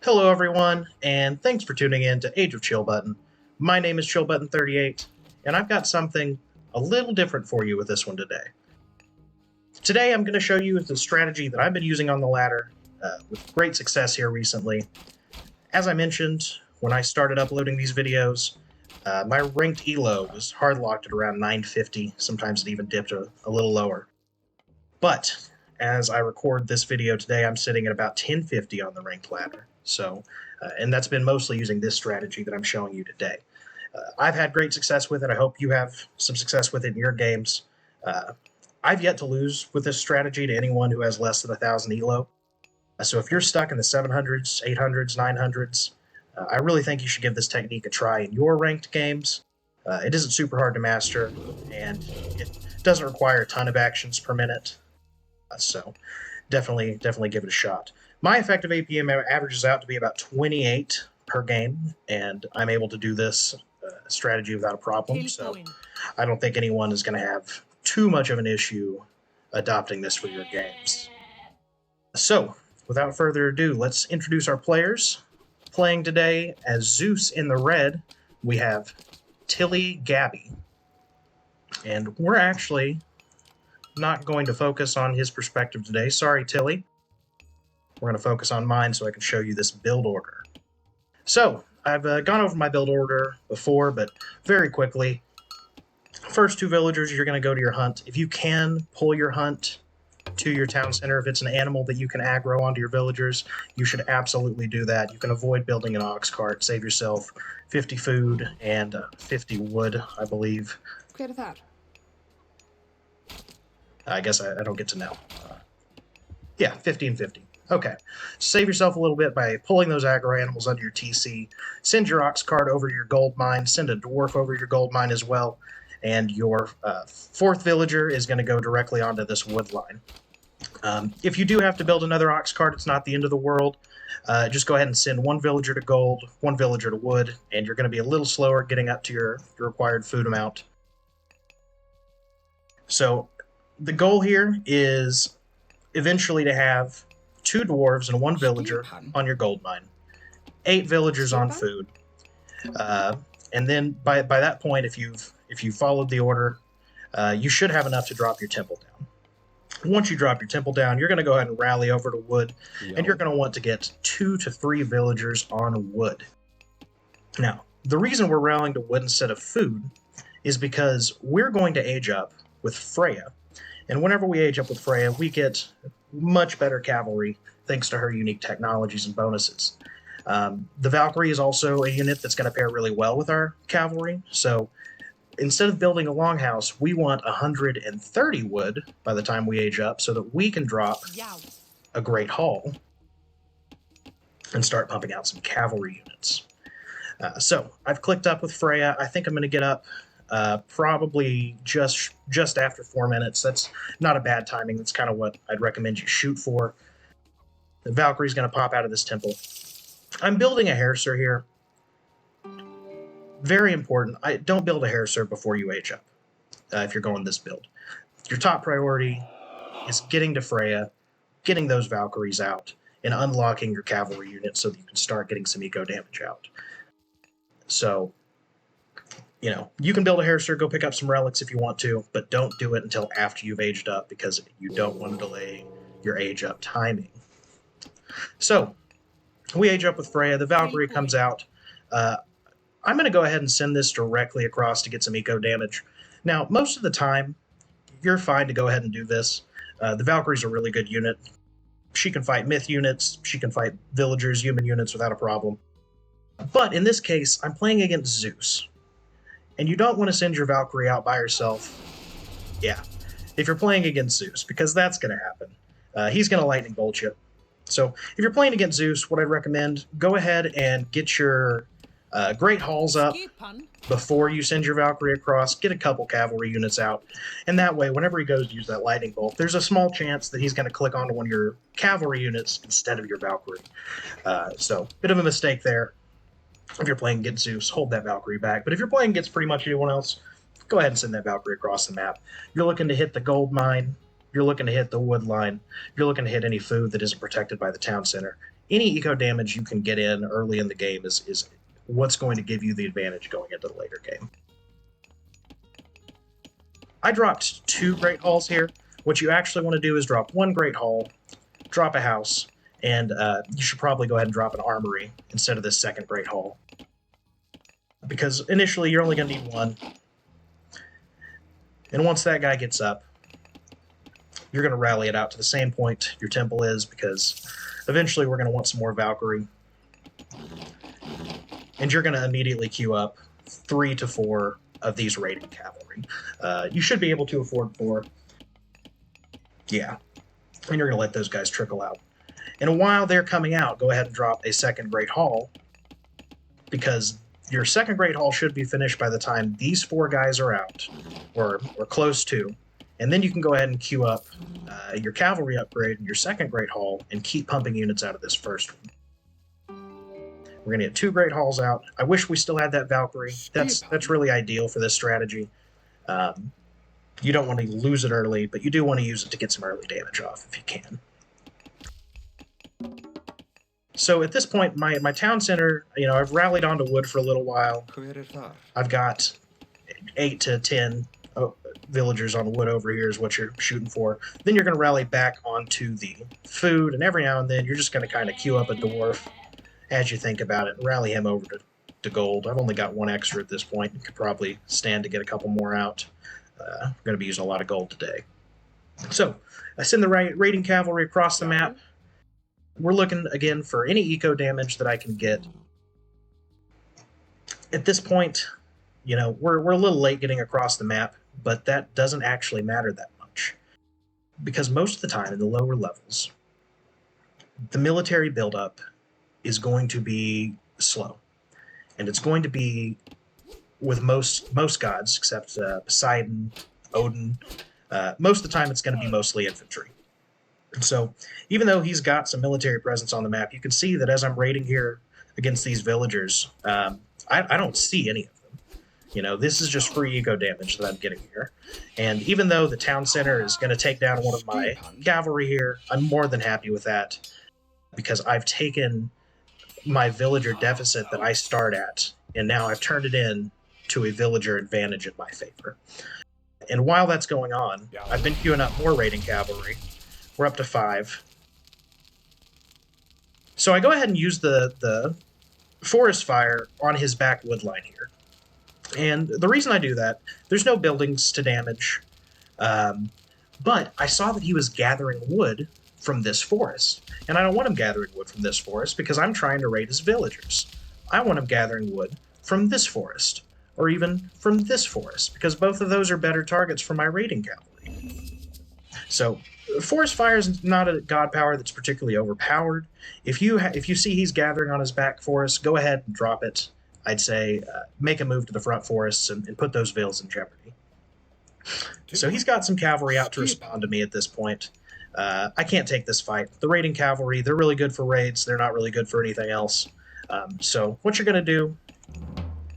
Hello everyone, and thanks for tuning in to Age of Chill Button. My name is Chill Button 38, and I've got something a little different for you with this one today. Today I'm going to show you the strategy that I've been using on the ladder with great success here recently. As I mentioned, when I started uploading these videos, my ranked ELO was hard locked at around 950, sometimes it even dipped a little lower. But as I record this video today, I'm sitting at about 1050 on the ranked ladder. So, and that's been mostly using this strategy that I'm showing you today. I've had great success with it. I hope you have some success with it in your games. I've yet to lose with this strategy to anyone who has less than 1,000 ELO. So if you're stuck in the 700s, 800s, 900s, I really think you should give this technique a try in your ranked games. It isn't super hard to master, and it doesn't require a ton of actions per minute. So definitely give it a shot. My effective APM averages out to be about 28 per game, and I'm able to do this strategy without a problem. So I don't think anyone is going to have too much of an issue adopting this for your games. So without further ado, let's introduce our players. Playing today as Zeus in the red, we have TillyGabby. And we're actually not going to focus on his perspective today. Sorry, Tilly. We're going to focus on mine so I can show you this build order. So, I've gone over my build order before, but very quickly. First two villagers, you're going to go to your hunt. If you can pull your hunt to your town center, if it's an animal that you can aggro onto your villagers, you should absolutely do that. You can avoid building an ox cart, save yourself 50 food and 50 wood, I believe. Clear that. I guess I don't get to know. Yeah, 50 and 50. Okay. Save yourself a little bit by pulling those aggro animals under your TC. Send your ox cart over to your gold mine. Send a dwarf over your gold mine as well. And your fourth villager is going to go directly onto this wood line. If you do have to build another ox cart, it's not the end of the world. Just go ahead and send one villager to gold, one villager to wood, and you're going to be a little slower getting up to your required food amount. So the goal here is eventually to have 2 dwarves and 1 villager on your gold mine, 8 villagers on food, and then by that point, if you've followed the order, you should have enough to drop your temple down. Once you drop your temple down, you're going to go ahead and rally over to wood, and you're going to want to get 2 to 3 villagers on wood. Now, the reason we're rallying to wood instead of food is because we're going to age up with Freya. And whenever we age up with Freya, we get much better cavalry thanks to her unique technologies and bonuses. The Valkyrie is also a unit that's going to pair really well with our cavalry. So instead of building a longhouse, we want 130 wood by the time we age up so that we can drop a great haul and start pumping out some cavalry units. So I've clicked up with Freya. I think I'm going to get up probably just after 4 minutes. That's not a bad timing. That's kind of what I'd recommend you shoot for. The Valkyrie's going to pop out of this temple. I'm building a Hairser here. Very important. Don't build a Hairser before you age up if you're going this build. Your top priority is getting to Freya, getting those Valkyries out, and unlocking your cavalry units so that you can start getting some eco damage out. So, you can build a Hairser, go pick up some relics if you want to, but don't do it until after you've aged up because you don't want to delay your age up timing. So, we age up with Freya. The Valkyrie comes out. I'm going to go ahead and send this directly across to get some eco damage. Now, most of the time, you're fine to go ahead and do this. The Valkyrie's a really good unit. She can fight myth units. She can fight villagers, human units without a problem. But in this case, I'm playing against Zeus. And you don't want to send your Valkyrie out by herself. Yeah, if you're playing against Zeus, because that's going to happen. He's going to lightning bolt you. So if you're playing against Zeus, what I'd recommend, go ahead and get your great hauls up before you send your Valkyrie across. Get a couple cavalry units out. And that way, whenever he goes to use that lightning bolt, there's a small chance that he's going to click onto one of your cavalry units instead of your Valkyrie. So, bit of a mistake there. If you're playing against Zeus, hold that Valkyrie back. But if you're playing against pretty much anyone else, go ahead and send that Valkyrie across the map. You're looking to hit the gold mine. You're looking to hit the wood line. You're looking to hit any food that isn't protected by the town center. any eco damage you can get in early in the game is what's going to give you the advantage going into the later game. I dropped 2 Great Halls here. What you actually want to do is drop 1 Great Hall, drop a house, and you should probably go ahead and drop an armory instead of this 2nd Great Hall. Because initially you're only going to need 1. And once that guy gets up, you're going to rally it out to the same point your temple is, because eventually we're going to want some more Valkyrie. And you're going to immediately queue up 3 to 4 of these raiding cavalry. You should be able to afford 4. Yeah. And you're going to let those guys trickle out. And while they're coming out, go ahead and drop a 2nd Great Hall, because your 2nd Great Hall should be finished by the time these 4 guys are out, or close to. And then you can go ahead and queue up your cavalry upgrade in your 2nd Great Hall and keep pumping units out of this first one. We're going to get 2 Great Halls out. I wish we still had that Valkyrie. That's really ideal for this strategy. You don't want to lose it early, but you do want to use it to get some early damage off if you can. So at this point, my town center, I've rallied onto wood for a little while. I've got 8 to 10 villagers on wood over here is what you're shooting for. Then you're going to rally back onto the food, and every now and then you're just going to kind of queue up a dwarf as you think about it and rally him over to gold. I've only got 1 extra at this point. You could probably stand to get a couple more out. I'm going to be using a lot of gold today. So I send the raiding cavalry across the map. We're looking again for any eco damage that I can get. At this point, we're a little late getting across the map, but that doesn't actually matter that much. Because most of the time in the lower levels, the military buildup is going to be slow. And it's going to be, with most gods, except Poseidon, Odin, most of the time it's going to be mostly infantry. So even though he's got some military presence on the map, you can see that as I'm raiding here against these villagers, I don't see any of them. This is just free eco damage that I'm getting here. And even though the town center is going to take down one of my cavalry here, I'm more than happy with that, because I've taken my villager deficit that I start at, and now I've turned it in to a villager advantage in my favor. And while that's going on, I've been queuing up more raiding cavalry. We're up to 5. So I go ahead and use the forest fire on his back wood line here. And the reason I do that, there's no buildings to damage, but I saw that he was gathering wood from this forest. And I don't want him gathering wood from this forest because I'm trying to raid his villagers. I want him gathering wood from this forest, or even from this forest, because both of those are better targets for my raiding cavalry. So forest fire is not a god power that's particularly overpowered. If you see he's gathering on his back forest, go ahead and drop it. I'd say make a move to the front forests and put those vills in jeopardy. So he's got some cavalry out to respond to me at this point. I can't take this fight. The raiding cavalry, they're really good for raids. They're not really good for anything else. So what you're going to do,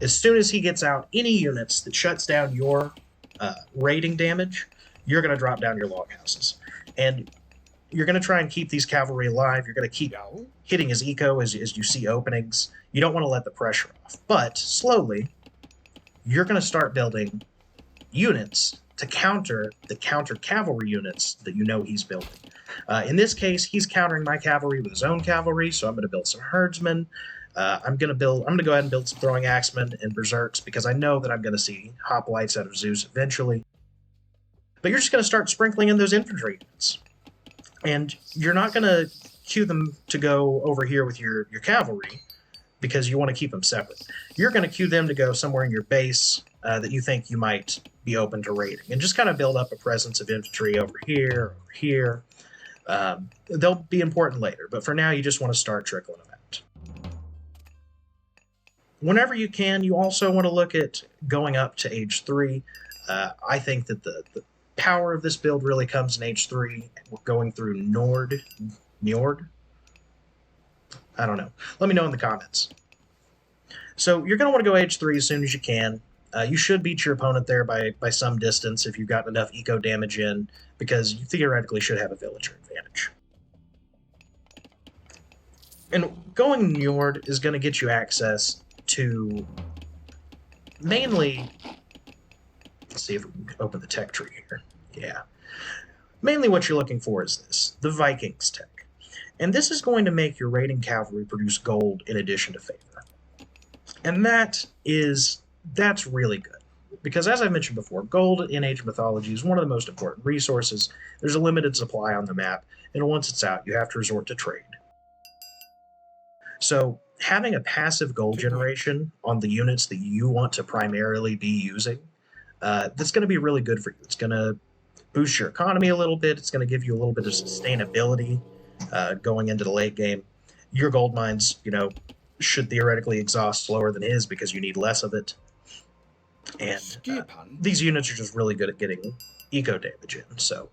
as soon as he gets out any units that shuts down your raiding damage, you're going to drop down your longhouses. And you're going to try and keep these cavalry alive. You're going to keep hitting his eco as you see openings. You don't want to let the pressure off. But slowly, you're going to start building units to counter the cavalry units that he's building. In this case, he's countering my cavalry with his own cavalry, so I'm going to build some herdsmen. I'm going to go ahead and build some throwing axemen and berserks, because I know that I'm going to see hoplites out of Zeus eventually. But you're just going to start sprinkling in those infantry units. And you're not going to queue them to go over here with your cavalry, because you want to keep them separate. You're going to queue them to go somewhere in your base that you think you might be open to raiding, and just kind of build up a presence of infantry over here, over here. They'll be important later, but for now you just want to start trickling them out. Whenever you can, you also want to look at going up to Age 3. I think that the power of this build really comes in Age 3. We're going through Njord? I don't know. Let me know in the comments. So you're going to want to go Age 3 as soon as you can. You should beat your opponent there by some distance if you've got enough eco damage in, because you theoretically should have a villager advantage. And going Njord is going to get you access to mainly... Let's see if we can open the tech tree here. Yeah. Mainly what you're looking for is this, the Vikings tech. And this is going to make your raiding cavalry produce gold in addition to favor. And that's really good. Because as I mentioned before, gold in Age of Mythology is one of the most important resources. There's a limited supply on the map, and once it's out, you have to resort to trade. So having a passive gold generation on the units that you want to primarily be using, that's going to be really good for you. It's going to boost your economy a little bit. It's going to give you a little bit of sustainability going into the late game. Your gold mines, should theoretically exhaust slower than his because you need less of it. And these units are just really good at getting eco damage in. So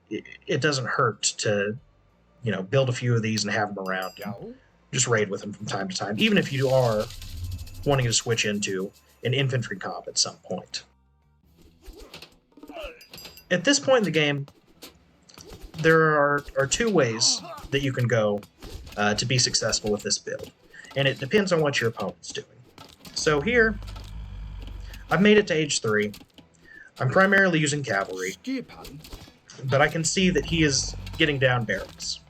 it doesn't hurt to, build a few of these and have them around. Just raid with them from time to time, even if you are wanting to switch into an infantry comp at some point. At this point in the game, there are two ways that you can go to be successful with this build, and it depends on what your opponent's doing. So here, I've made it to age 3. I'm primarily using cavalry, but I can see that he is getting down barracks,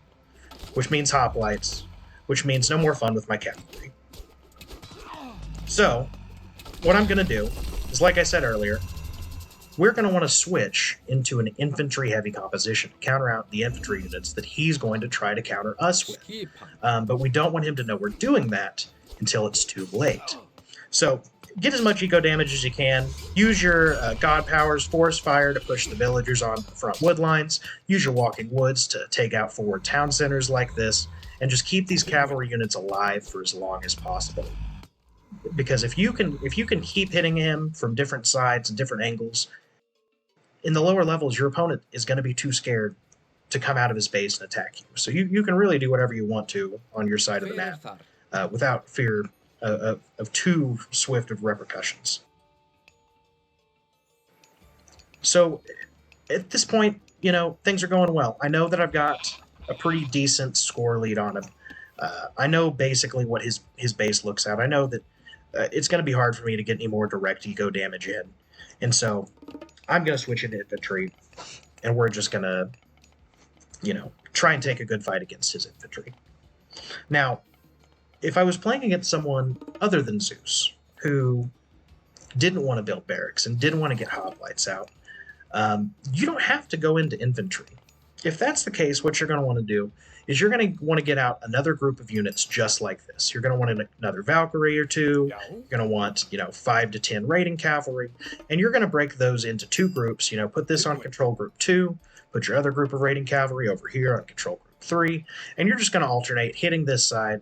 which means hoplites, which means no more fun with my cavalry. So, what I'm going to do is, like I said earlier, we're going to want to switch into an infantry-heavy composition to counter out the infantry units that he's going to try to counter us with. But we don't want him to know we're doing that until it's too late. So, get as much eco damage as you can. Use your God Powers Forest Fire to push the villagers on the front wood lines. Use your Walking Woods to take out forward town centers like this. And just keep these cavalry units alive for as long as possible. Because if you can keep hitting him from different sides and different angles, in the lower levels, your opponent is going to be too scared to come out of his base and attack you. So you can really do whatever you want to on your side of the map without fear of too swift of repercussions. So at this point, things are going well. I know that I've got a pretty decent score lead on him. I know basically what his base looks at. I know that it's going to be hard for me to get any more direct eco damage in. And so I'm going to switch into infantry, and we're just going to, try and take a good fight against his infantry. Now, if I was playing against someone other than Zeus, who didn't want to build barracks and didn't want to get hoplites out, you don't have to go into infantry. If that's the case, what you're going to want to do is you're going to want to get out another group of units just like this. You're going to want another Valkyrie or two. You're going to want, 5 to 10 raiding cavalry, and you're going to break those into 2 groups. Put this on control group 2, put your other group of raiding cavalry over here on control group 3, and you're just going to alternate hitting this side,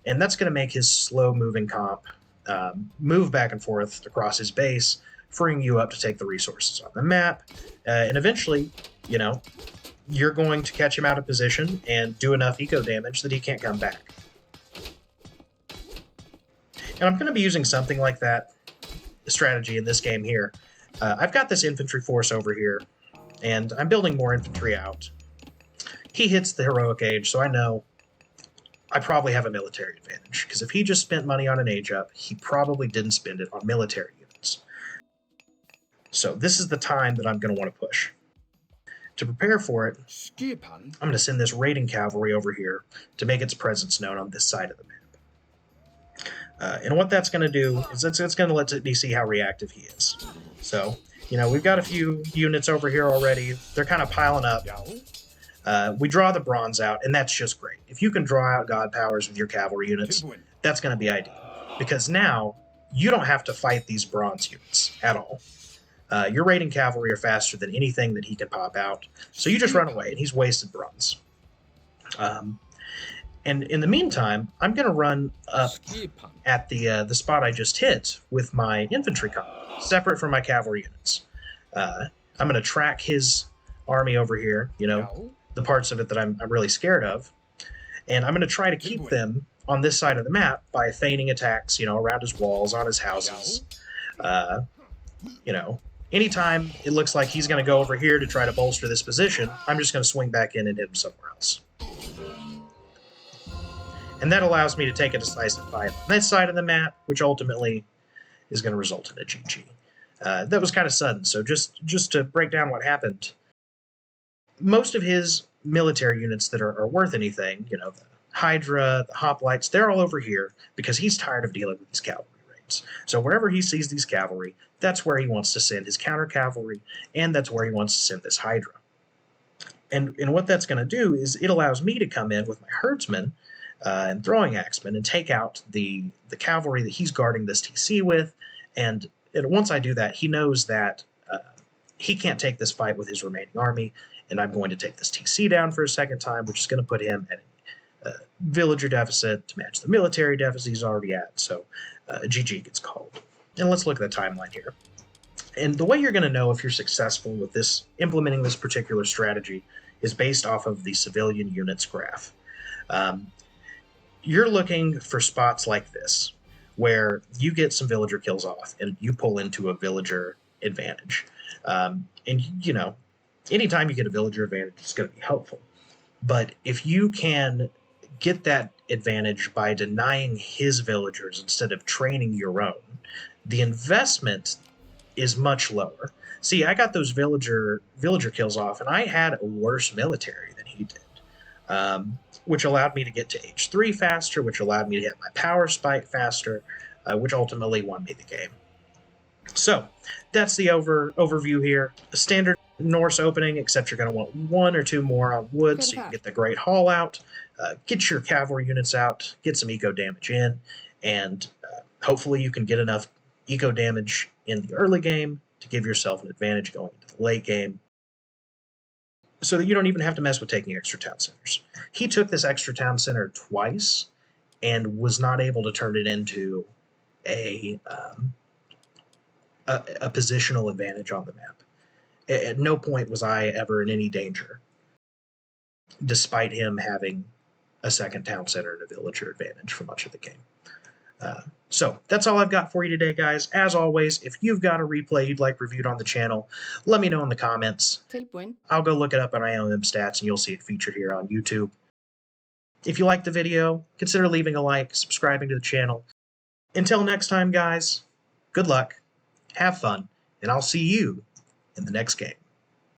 and that's going to make his slow-moving comp move back and forth across his base, freeing you up to take the resources on the map, and eventually, you're going to catch him out of position and do enough eco damage that he can't come back. And I'm going to be using something like that strategy in this game here. I've got this infantry force over here, and I'm building more infantry out. He hits the heroic age, so I know I probably have a military advantage, because if he just spent money on an age up, he probably didn't spend it on military units. So this is the time that I'm going to want to push. To prepare for it, I'm going to send this raiding cavalry over here to make its presence known on this side of the map. And what that's going to do is it's going to let me see how reactive he is. So, we've got a few units over here already. They're kind of piling up. We draw the bronze out, and that's just great. If you can draw out God Powers with your cavalry units, that's going to be ideal. Because now, you don't have to fight these bronze units at all. Your raiding cavalry are faster than anything that he can pop out, so you just run away, and he's wasted bronze. And in the meantime, I'm going to run up at the spot I just hit with my infantry comp, separate from my cavalry units. I'm going to track his army over here, the parts of it that I'm really scared of, and I'm going to try to keep them on this side of the map by feigning attacks, around his walls, on his houses. Anytime it looks like he's going to go over here to try to bolster this position, I'm just going to swing back in and hit him somewhere else. And that allows me to take a decisive fight on this side of the map, which ultimately is going to result in a GG. That was kind of sudden, so just to break down what happened, most of his military units that are worth anything, you know, the Hydra, the Hoplites, they're all over here because he's tired of dealing with these cavalry raids. So wherever he sees these cavalry, that's where he wants to send his counter cavalry, and that's where he wants to send this Hydra. And what that's going to do is it allows me to come in with my herdsmen and throwing axemen and take out the cavalry that he's guarding this TC with. And once I do that, he knows that he can't take this fight with his remaining army, and I'm going to take this TC down for a second time, which is going to put him at a villager deficit to match the military deficit he's already at. So GG gets called. And let's look at the timeline here. And the way you're going to know if you're successful with this, implementing this particular strategy, is based off of the civilian units graph. You're looking for spots like this, where you get some villager kills off and you pull into a villager advantage. And, you know, anytime you get a villager advantage, it's going to be helpful. But if you can get that advantage by denying his villagers instead of training your own, the investment is much lower. See, I got those villager kills off, and I had a worse military than he did, which allowed me to get to Age 3 faster, which allowed me to hit my power spike faster, which ultimately won me the game. So that's the overview here. A standard Norse opening, except you're going to want 1 or 2 more on wood so you can get the Great Hall out, get your cavalry units out, get some eco damage in, and hopefully you can get enough eco damage in the early game to give yourself an advantage going into the late game so that you don't even have to mess with taking extra town centers. He took this extra town center twice and was not able to turn it into a positional advantage on the map. At no point was I ever in any danger, despite him having a second town center and a villager advantage for much of the game. So that's all I've got for you today, guys. As always, if you've got a replay you'd like reviewed on the channel, let me know in the comments. I'll go look it up on IOM stats and you'll see it featured here on YouTube. If you liked the video, consider leaving a like, subscribing to the channel. Until next time, guys, good luck, have fun, and I'll see you in the next game.